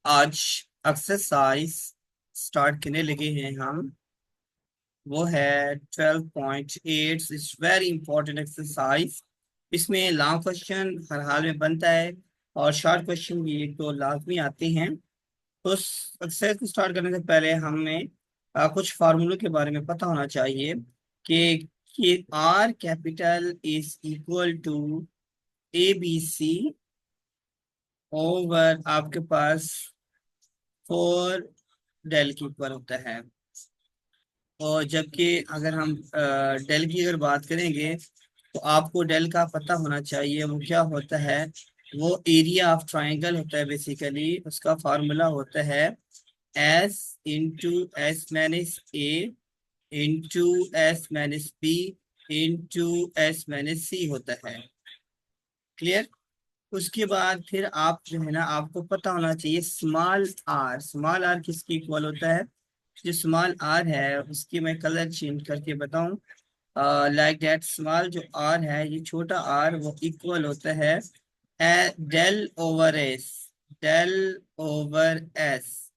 आज exercise start करने लगे हैं हम। वो है 12.8। It's very important exercise. इसमें लॉन्ग क्वेश्चन हर हाल में बनता है और शॉर्ट क्वेश्चन भी एक तो लाजमी आते हैं। तो उस एक्सरसाइज को स्टार्ट करने से पहले हमें कुछ फार्मूलों के बारे में पता होना चाहिए कि r capital is equal to a B c over आपके पास फोर डेल के ऊपर होता है। और जबकि अगर हम डेल की अगर बात करेंगे तो आपको डेल का पता होना चाहिए वो क्या होता है। वो एरिया ऑफ ट्राइंगल होता है। बेसिकली उसका फार्मूला होता है s into s minus a into s minus b into s minus c होता है। क्लियर। उसके बाद फिर आप जो है ना आपको पता होना चाहिए स्मॉल आर। स्मॉल आर किसकी इक्वल होता है। जो स्मॉल आर है उसकी मैं कलर चेंज करके बताऊं। लाइक दैट स्मॉल जो आर है ये छोटा आर वो इक्वल होता है del over s. Del over s.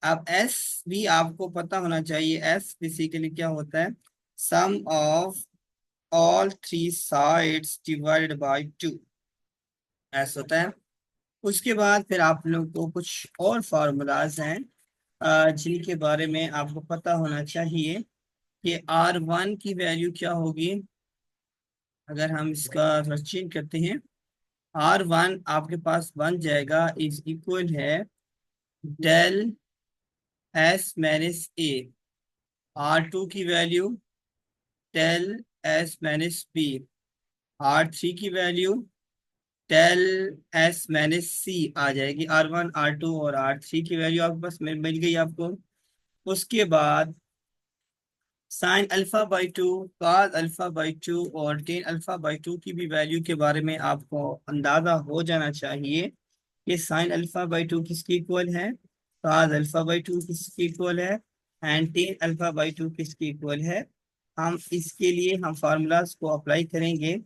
अब एस भी आपको पता होना चाहिए। एस बेसिकली क्या होता है sum of all three sides divided by two. S होता है। उसके बाद फिर आप लोग को कुछ और फार्मूलाज हैं जिनके बारे में आपको पता होना चाहिए कि R1 की वैल्यू क्या होगी। अगर हम इसका चेंज करते हैं R1 आपके पास बन जाएगा इज इक्वल है del s minus a. R2 की value del s minus b. R3 की value del s minus c आ जाएगी। R1 R2 और R3 की वैल्यू आपके पास मिल गई आपको। उसके बाद sign alpha by to, cos alpha by two और टेन अल्फा बाई टू की भी वैल्यू के बारे में आपको अंदाजा हो जाना चाहिए कि साइन अल्फा बाई टू किसकी इक्वल है, कॉस अल्फा बाई टू किसकी इक्वल है and ten alpha by to किसकी इक्वल है। हम इसके लिए हम फार्मूलाज को अप्लाई करेंगे।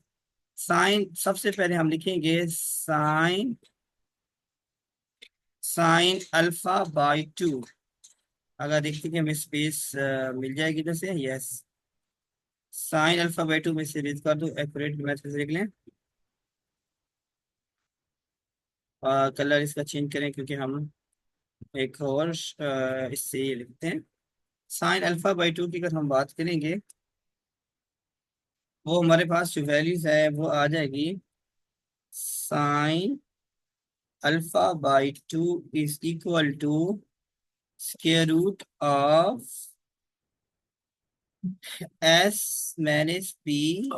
साइन सबसे पहले हम लिखेंगे sine sine alpha by two. अगर देखते हैं हमें स्पेस मिल जाएगी जैसे yes. Sine alpha by two में से रीड कर दो एक्यूरेट मैथ से लिख लें। कलर इसका चेंज करें क्योंकि हम एक और इससे ये लिखते हैं। साइन अल्फा बाई टू की अगर हम बात करेंगे वो हमारे पास जो वैल्यूज है वो आ जाएगी sine alpha by two is equal to square root of s minus b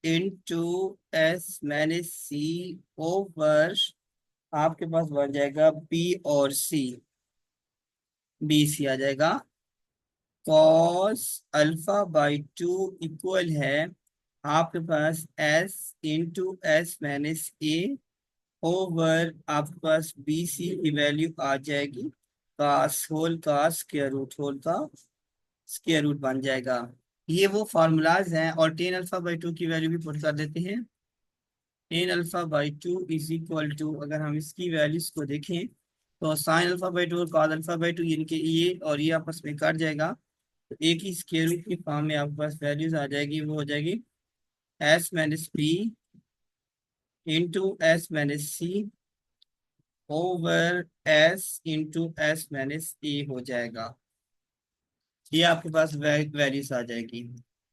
into s minus c over आपके पास बन जाएगा बी और सी। बी सी आ जाएगा cos alpha by two equal है आपके पास s into s minus a over आपके पास बी सी की वैल्यू आ जाएगी कास होल का स्क्वायर रूट होल का स्क्वायर रूट बन जाएगा। ये वो फार्मूलाज हैं और टेन अल्फा बाई टू की वैल्यू भी पुट कर देते हैं। Tan alpha by two is equal to अगर हम इसकी वैल्यूज को देखें तो साइन अल्फा बाई टू और कॉस अल्फा बाई टू यानी कि ये और ये आपस में कट जाएगा। तो एक ही स्क्वायर रूट की फॉर्म में आपके पास वैल्यूज आ जाएगी। वो हो जाएगी s minus b into s minus c over s into s minus a हो जाएगा। ये आपके पास वैल्यूज आ जाएगी।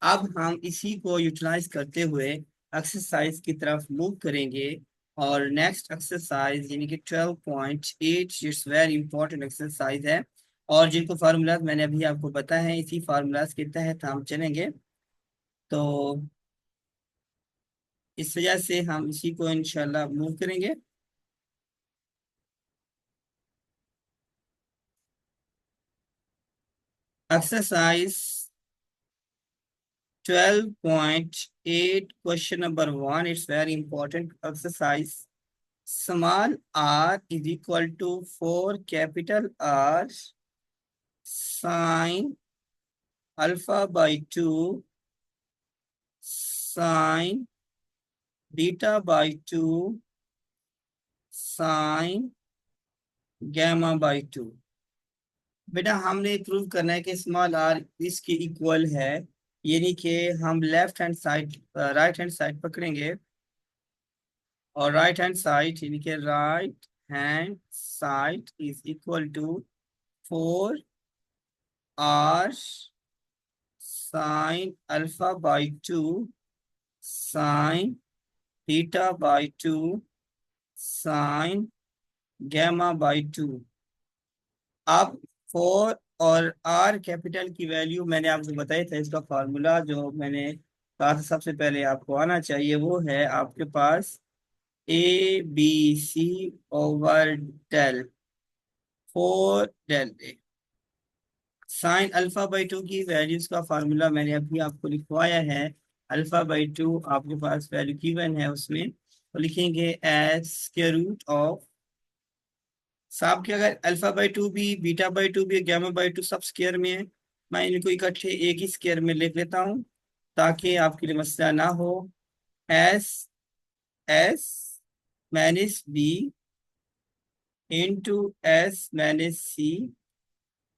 अब हम इसी को यूटिलाइज करते हुए एक्सरसाइज की तरफ मूव करेंगे। और नेक्स्ट एक्सरसाइज यानी कि 12.8 इट्स वेरी इंपॉर्टेंट एक्सरसाइज है। और जिनको फार्मूलाज मैंने अभी आपको बताया है इसी फार्मूलाज के तहत हम चलेंगे। तो इस वजह से हम इसी को इंशाल्लाह मूव करेंगे। Exercise 12.8 question number one it's very important exercise. Small r is equal to four capital R sine alpha by two sine beta by two sine gamma by two. बेटा हमने प्रूव करना है कि स्मॉल आर इसके equal है, यानी कि हम left hand side right hand side पकड़ेंगे, और राइट हैंड साइड यानी कि right hand side is equal to 4r sine alpha by two sine theta by two sine gamma by two. अब 4 और r कैपिटल की वैल्यू मैंने आपको बताया था, इसका फार्मूला जो मैंने कहा था सबसे पहले आपको आना चाहिए, वो है आपके पास ABC over del 4 del a. Sine alpha by two की वैल्यूज का फार्मूला मैंने अभी आपको लिखवाया है। अल्फा बाई टू आपके पास वैल्यू गिवन है, उसमें तो लिखेंगे एज स्क्वायर रूट ऑफ, साहब के अगर अल्फा बाई टू भी बीटा बाई टू भी गैमा बाई टू सब स्क्वायर में है, मैं इनको इकट्ठे एक ही स्क्वायर में लिख लेता हूँ ताकि आपके लिए मसला ना हो। S s minus b into s minus c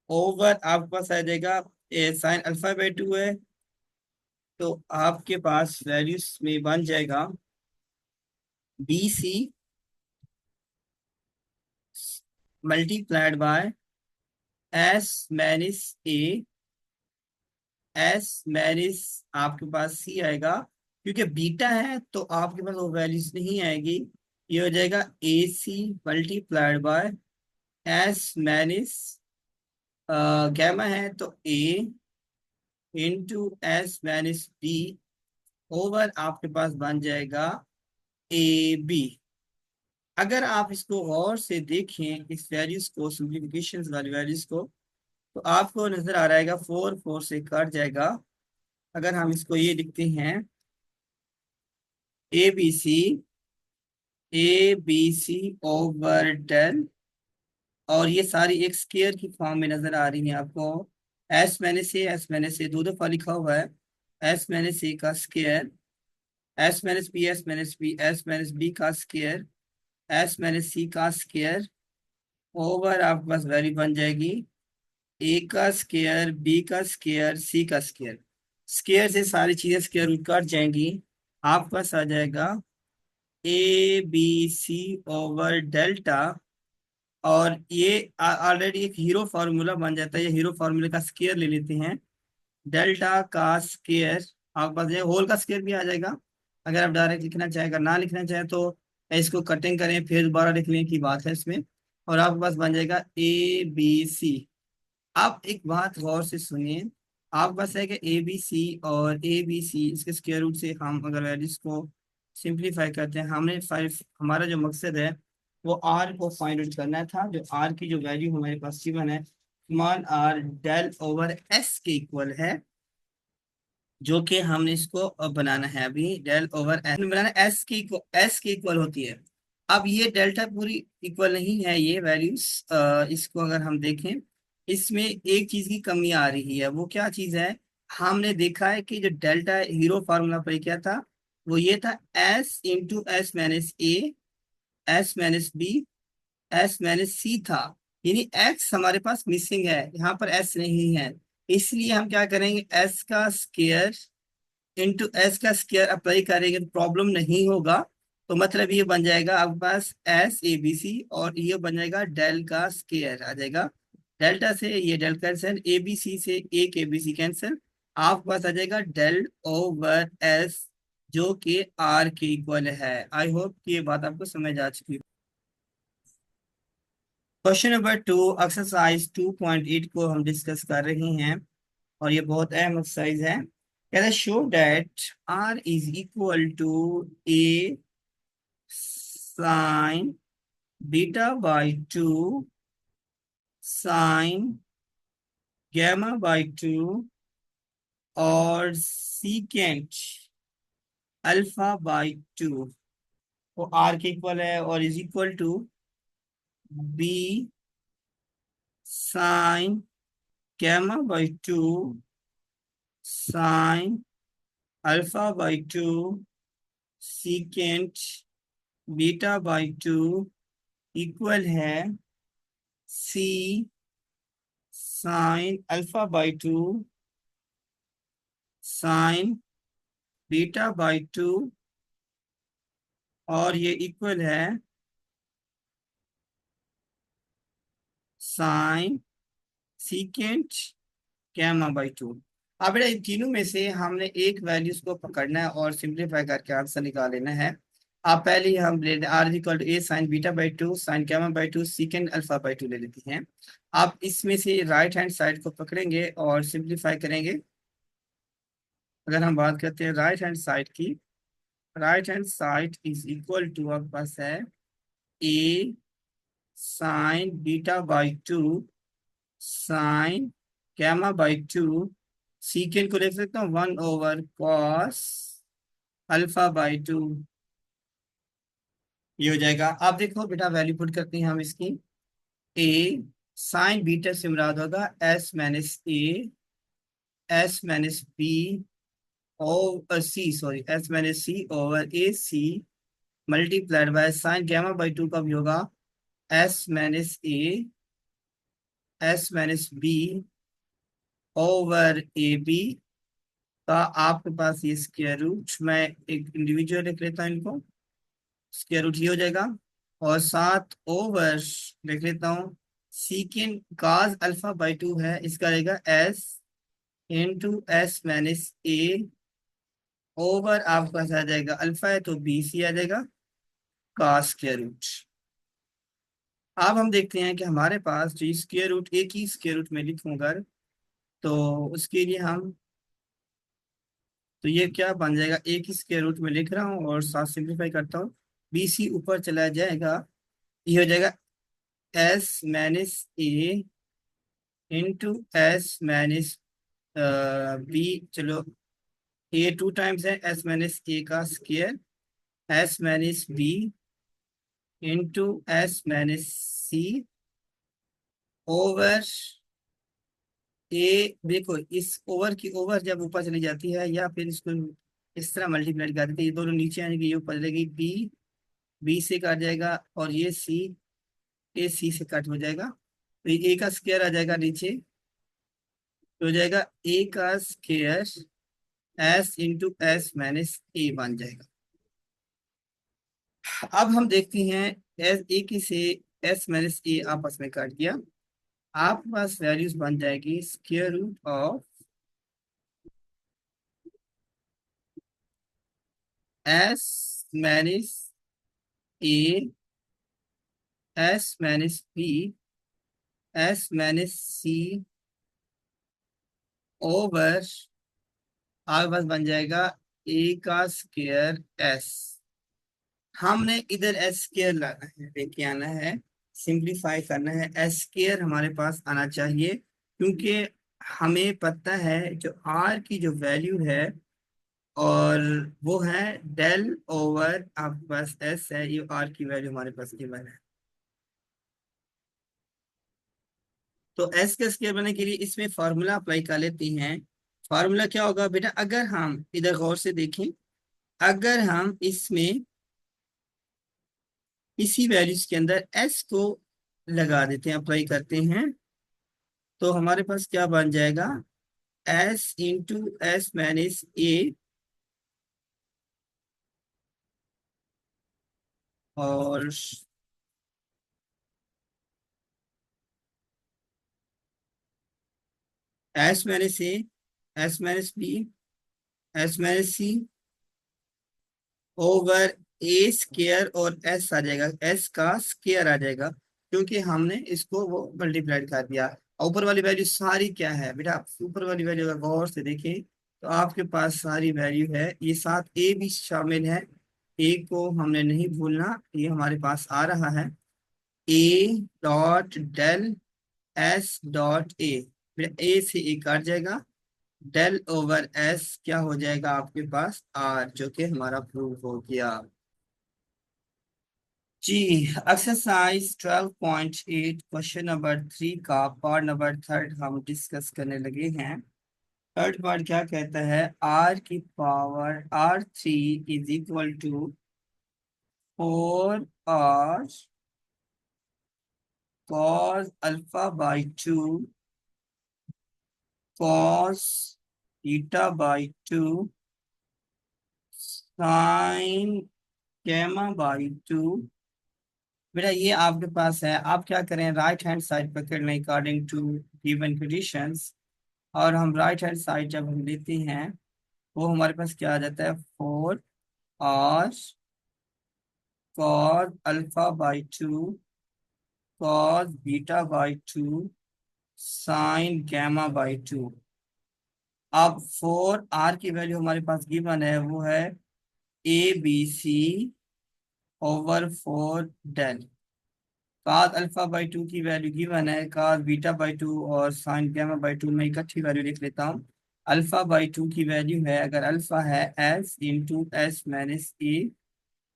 over आपके पास आ जाएगा, साइन अल्फा बाई टू है तो आपके पास वैल्यूज में बन जाएगा b c multiplied by s minus a, s minus आपके पास सी आएगा, क्योंकि बीटा है तो आपके पास वो वैल्यूज नहीं आएगी। ये हो जाएगा a c multiplied by s minus gamma है तो a into s minus b over आपके पास बन जाएगा ए बी। अगर आप इसको गौर से देखें इस वैल्यूज को, सिंप्लीफिकेशन वाली वैल्यूज को, तो आपको नजर आ रहेगा 4 4 से कट जाएगा। अगर हम इसको ये लिखते हैं a B c over del, और ये सारी एक स्केयर की फॉर्म में नजर आ रही है आपको। एस मैंने से दो दफा लिखा हुआ है, एस मैंने से का स्केयर, एस माइनस बी का स्केयर, एस माइनस सी का स्केयर ओवर आपके पास वैल्यू बन जाएगी ए का स्केयर बी का स्केयर सी का स्केयर। स्केयर से सारी चीजें स्केयर रूट कट जाएंगी, आपके पास आ जाएगा a B c over delta. और ये ऑलरेडी एक हीरो फार्मूला बन जाता है, ये हीरो फार्मूले का स्केयर ले लेते हैं, डेल्टा का स्केयर आपके पास ये होल का स्केयर भी आ जाएगा। अगर आप डायरेक्ट लिखना चाहें, अगर ना लिखना चाहें तो इसको कटिंग करें फिर दोबारा लिखने की बात है इसमें, और आपके पास बन जाएगा ए बी सी। आप एक बात गौर से सुनिए, आपके पास है कि ए बी सी और ए बी सी इसके स्क्वायर रूट से हम अगर वैल्यूज को सिंप्लीफाई करते हैं, हमने फाइव, हमारा जो मकसद है वो आर को फाइंड आउट करना था। जो आर की जो वैल्यू हमारे पास गिवन है small r del over s के इक्वल है, जो कि हमने इसको बनाना है अभी डेल ओवर एस बनाना, एस की इक्वल होती है। अब ये डेल्टा पूरी इक्वल नहीं है ये वैल्यूज, इसको अगर हम देखें इसमें एक चीज की कमी आ रही है, वो क्या चीज है? हमने देखा है कि जो डेल्टा हीरो फार्मूला पर क्या था, वो ये था s into s minus a s minus b s minus c था, यानी एक्स हमारे पास मिसिंग है, यहाँ पर एस नहीं है। इसलिए हम क्या करेंगे, एस का स्केयर इंटू एस का स्क्वायर अप्लाई करेंगे तो प्रॉब्लम नहीं होगा। तो मतलब ये बन जाएगा आपके पास एस ए बी सी, और ये बन जाएगा डेल का स्क्वायर आ जाएगा। डेल्टा से ये del cancel, A B C से एक ए बी सी कैंसिल, आपके पास आ जाएगा डेल ओवर एस, जो कि आर के इक्वल है। आई होप कि ये बात आपको समझ आ चुकी है। क्वेश्चन नंबर 2, एक्सरसाइज 2.8 को हम डिस्कस कर रहे हैं, और ये बहुत अहम एक्सरसाइज है। कहता show that r is equal to a sine beta by two sine gamma by two और सीकेंट अल्फा बाई टू, वो आर के इक्वल है, और is equal to b sine gamma by two sine alpha by two secant beta by two equal है c sine alpha by two sine beta by two, और ये इक्वल है sine secant gamma by two. अब बेटा इन तीनों में से हमने एक वैल्यूज को पकड़ना है और सिंप्लीफाई करके आंसर निकाल लेना है। आप पहले ही हम ले r equal to a sine beta by two sine gamma by two secant alpha by two ले लेते हैं। आप इसमें से राइट हैंड साइड को पकड़ेंगे और सिंप्लीफाई करेंगे। अगर हम बात करते हैं राइट हैंड साइड की, right hand side is equal to आपके पास है a sine beta by two sine gamma by two, secant को लिख सकता हूँ 1/cos अल्फा बाई टू। ये हो जाएगा। आप देखो बेटा वैल्यू पुट करते हैं हम इसकी। ए साइन बीटा से मुराद होगा s minus a s minus b और c, sorry s minus c over a c multiplied by sine gamma by two का भी होगा s minus a s minus b over a b का आपके पास ये स्क्वायर रूट, मैं एक individual लिख लेता हूँ इनको, स्क्वायर रूट ये हो जाएगा। और साथ ओवर लिख लेता हूँ सीकेंड काज अल्फा बाई टू है, इसका रहेगा S into s minus a over आपके पास आ जाएगा अल्फा है तो बी सी आ जाएगा का स्क्वायर रूट। अब हम देखते हैं कि हमारे पास जो स्क्वायर रूट एक ही स्क्वायर रूट में लिखूंगा तो उसके लिए हम, तो ये क्या बन जाएगा, एक ही स्क्वायर रूट में लिख रहा हूँ और साथ सिंप्लीफाई करता हूँ, बी सी ऊपर चला जाएगा, ये हो जाएगा s minus a into s minus b. चलो ए टू टाइम्स है एस माइनस ए का square s minus b into s minus c over a. देखो इस ओवर की ओवर जब ऊपर चली जाती है या फिर इसको इस तरह मल्टीप्लाई कर देते हैं, ये दोनों नीचे आएंगे, ये ऊपर जाएगी बी, बी से कट जाएगा और ये सी, ए सी से कट हो जाएगा तो ये ए का स्क्वायर आ जाएगा नीचे, तो हो जाएगा ए का square s into s minus a बन जाएगा। अब हम देखते हैं एस ए की से एस माइनस ए आपस में काट दिया, आपके पास वैल्यूज बन जाएगी square root of s minus a s minus b s minus c over आपके पास बन जाएगा ए का स्क्वायर एस। हमने इधर एस स्क्वायर लाना है, लेके आना है, सिंप्लीफाई करना है, एस स्क्वायर हमारे पास आना चाहिए क्योंकि हमें पता है जो आर की जो वैल्यू है और वो है डेल ओवर आपके पास एस है, ये आर की वैल्यू हमारे पास गिवन है। तो एस का स्क्वायर बनने के लिए इसमें फार्मूला अप्लाई कर लेते हैं। फार्मूला क्या होगा बेटा, अगर हम इधर गौर से देखें, अगर हम इसमें इसी वैल्यूज के अंदर एस को लगा देते हैं, अप्लाई करते हैं, तो हमारे पास क्या बन जाएगा s into s minus a और s minus a s minus b s minus c over a square और एस आ जाएगा, एस का स्क्वायर आ जाएगा क्योंकि हमने इसको वो मल्टीप्लाइड कर दिया। और ऊपर वाली वैल्यू सारी क्या है बेटा, आप ऊपर वाली वैल्यू अगर गौर से देखें तो आपके पास सारी वैल्यू है, ये साथ ए भी शामिल है, ए को हमने नहीं भूलना, ये हमारे पास आ रहा है a dot del s dot a से ए कट जाएगा, डेल ओवर एस क्या हो जाएगा आपके पास आर, जो कि हमारा प्रूफ हो गया। जी, एक्सरसाइज 12.8 क्वेश्चन नंबर 3 का पार्ट नंबर थर्ड हम डिस्कस करने लगे हैं। थर्ड पार्ट क्या कहता है, आर की power r three is equal to 4 r cos alpha by two cos theta by two sine gamma by two. बेटा ये आपके पास है, आप क्या करें, राइट हैंड साइड पकड़ लें अकॉर्डिंग टू गिवन कंडीशंस। और हम राइट हैंड साइड जब हम लेते हैं वो हमारे पास क्या आ जाता है, 4 और cos alpha by two cos beta by two sine gamma by two. अब 4 r की वैल्यू हमारे पास गिवन है, वो है ABC/4 del. cos alpha by two की वैल्यू गिवन है, cos बीटा बाई टू और साइन गैमा बाई टू में इकट्ठी वैल्यू लिख लेता हूँ। अल्फा बाई टू की वैल्यू है, अगर अल्फा है S × S - A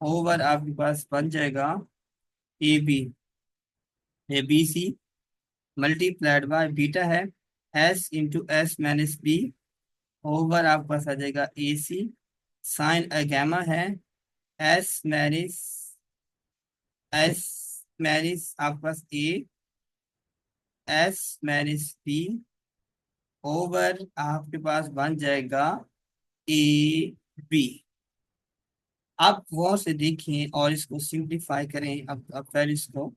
ओवर आपके पास बन जाएगा ABC मल्टीप्लाइड बाय बीटा है S × S - B ओवर आपके पास आ जाएगा AC साइन गैमा है S आपके पास A S - B ओवर आपके पास बन जाएगा AB। आप गौर से देखें और इसको सिंप्लीफाई करें अब वैल्यूज को,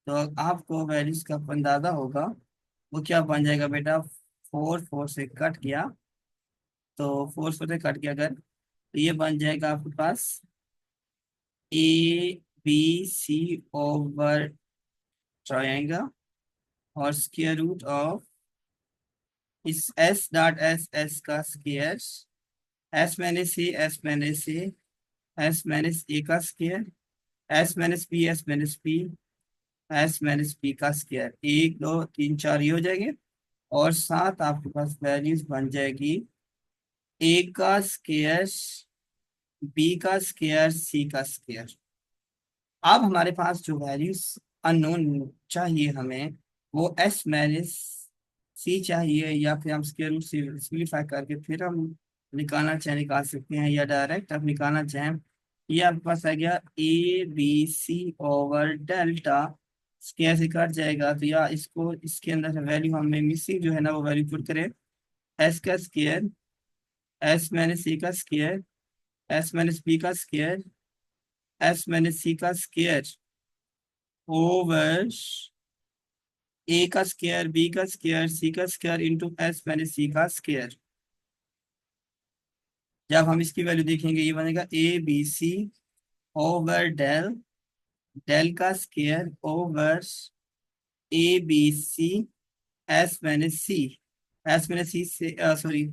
तो आपको वैल्यूज का अंदाजा होगा। वो क्या बन जाएगा बेटा, 4 4 से कट गया, तो 4 4 से कट गया अगर, तो ये बन जाएगा आपके पास ABC ओवर ट्रायंगल और स्क्वायर रूट ऑफ इस S.S का स्क्वायर, S - A का स्क्वायर, S - B का स्क्वायर, 1 2 3 4 ये हो जाएंगे। और साथ आपके पास वैल्यूज बन जाएगी A का स्क्वायर, B का स्क्वायर, C का स्क्वायर। अब हमारे पास जो वैल्यूज अननोन चाहिए हमें, वो S - C चाहिए, या फिर हम स्क्वायर रूट से सिंप्लीफाई करके फिर हम निकालना चाहे निकाल सकते हैं, या डायरेक्ट आप निकालना चाहें। ये आपके पास आ गया ABC ओवर डेल्टा, स्क्वायर से कट जाएगा, तो या इसको इसके अंदर वैल्यू हमें मिसिंग जो है ना वो वैल्यू पुट करें। S का स्क्वायर, S - C का स्क्वायर, S - B का स्क्वायर, S - C का स्क्वायर ओवर A का स्क्वायर, B का स्क्वायर, C का स्क्वायर इंटू S - C का स्क्वायर। जब हम इसकी वैल्यू देखेंगे ये बनेगा ABC ओवर डेल, डेल का square over ABC S - C, S - C से सॉरी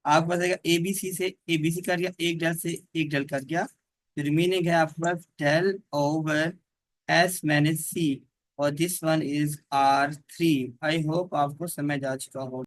आपके पास आएगा ABC से ABC कर गया, एक डेल से एक डेल कर गया, रिमेनिंग है आपके पास डेल ओवर S - C और this one is R3। I hope आपको समझ आ चुका हो।